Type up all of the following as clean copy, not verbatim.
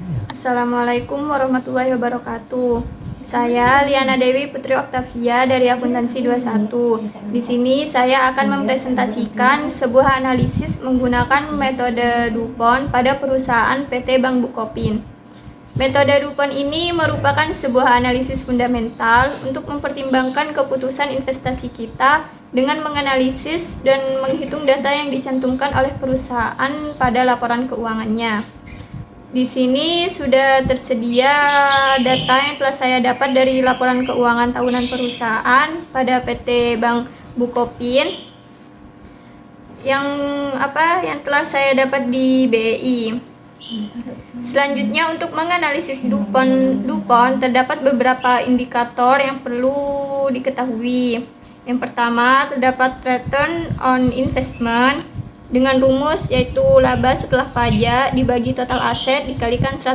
Assalamualaikum warahmatullahi wabarakatuh. Saya Liana Dewi Putri Oktavia dari Akuntansi 21. Di sini saya akan mempresentasikan sebuah analisis menggunakan metode DuPont pada perusahaan PT Bank Bukopin. Metode DuPont ini merupakan sebuah analisis fundamental untuk mempertimbangkan keputusan investasi kita dengan menganalisis dan menghitung data yang dicantumkan oleh perusahaan pada laporan keuangannya. Di sini sudah tersedia data yang telah saya dapat dari laporan keuangan tahunan perusahaan pada PT Bank Bukopin yang telah saya dapat di BEI. Selanjutnya, untuk menganalisis DuPont terdapat beberapa indikator yang perlu diketahui. Yang pertama, terdapat return on investment dengan rumus yaitu laba setelah pajak dibagi total aset dikalikan 100%.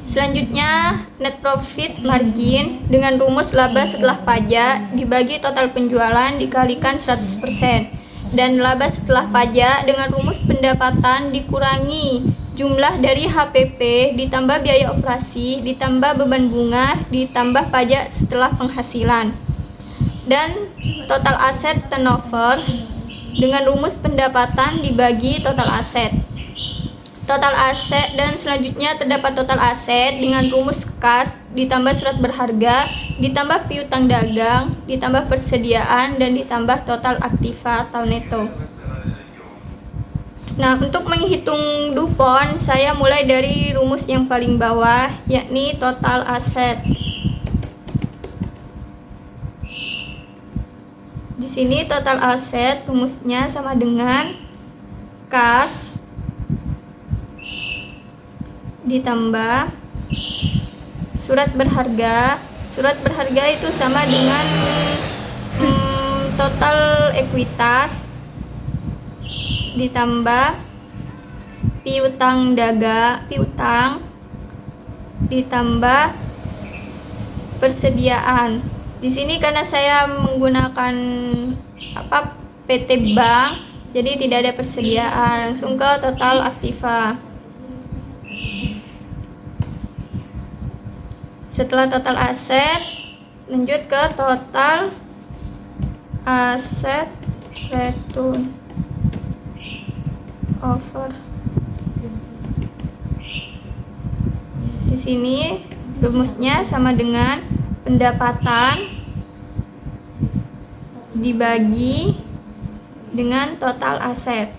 Selanjutnya, net profit margin dengan rumus laba setelah pajak dibagi total penjualan dikalikan 100%. Dan laba setelah pajak dengan rumus pendapatan dikurangi jumlah dari HPP ditambah biaya operasi ditambah beban bunga ditambah pajak setelah penghasilan. Dan total aset turnover dengan rumus pendapatan dibagi total aset. Total aset dan selanjutnya terdapat total aset dengan rumus kas ditambah surat berharga ditambah piutang dagang ditambah persediaan dan ditambah total aktiva atau neto. Nah, untuk menghitung DuPont saya mulai dari rumus yang paling bawah yakni total aset. Di sini total aset rumusnya sama dengan kas ditambah surat berharga. Surat berharga itu sama dengan total ekuitas ditambah piutang ditambah persediaan. Di sini karena saya menggunakan PT Bank, jadi tidak ada persediaan, langsung ke total aktiva. Setelah total aset, lanjut ke total aset return over. Di sini rumusnya sama dengan pendapatan dibagi dengan total aset.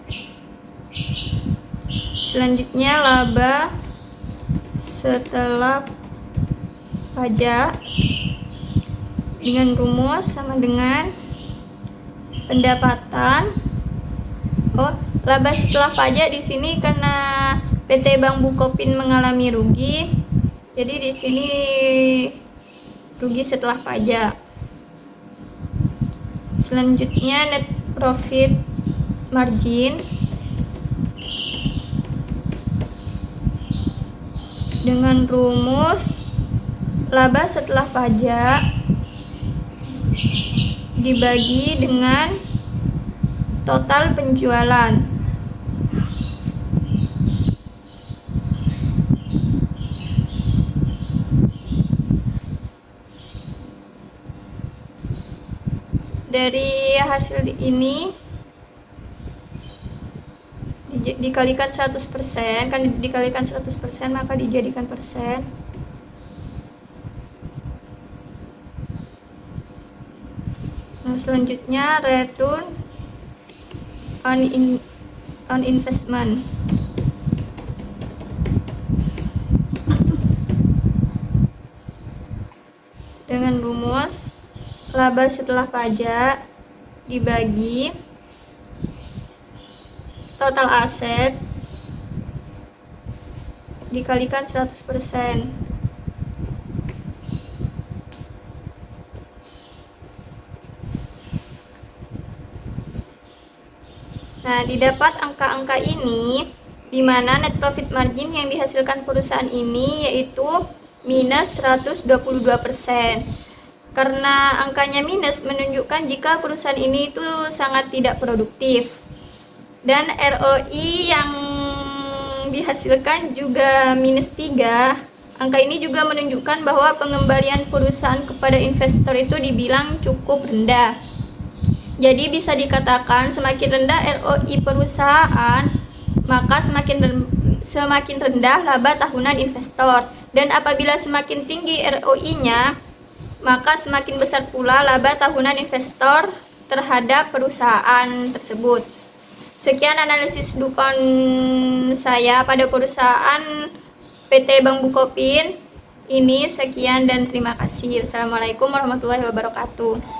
Selanjutnya laba setelah pajak dengan rumus sama dengan pendapatan. Laba setelah pajak di sini karena PT Bank Bukopin mengalami rugi, jadi di sini rugi setelah pajak. Selanjutnya net profit margin dengan rumus laba setelah pajak dibagi dengan total penjualan. Dari hasil ini dikalikan 100%, kan dikalikan 100% maka dijadikan persen. Nah, selanjutnya return on investment dengan rumus laba setelah pajak dibagi total aset dikalikan 100%. Nah, didapat angka-angka ini di mana net profit margin yang dihasilkan perusahaan ini yaitu minus 122%. Karena angkanya minus menunjukkan jika perusahaan ini itu sangat tidak produktif. Dan ROI yang dihasilkan juga minus 3. Angka ini juga menunjukkan bahwa pengembalian perusahaan kepada investor itu dibilang cukup rendah. Jadi bisa dikatakan semakin rendah ROI perusahaan, maka semakin rendah laba tahunan investor. Dan apabila semakin tinggi ROI-nya, maka semakin besar pula laba tahunan investor terhadap perusahaan tersebut. Sekian analisis DuPont saya pada perusahaan PT Bank Bukopin ini. Sekian dan terima kasih. Wassalamualaikum warahmatullahi wabarakatuh.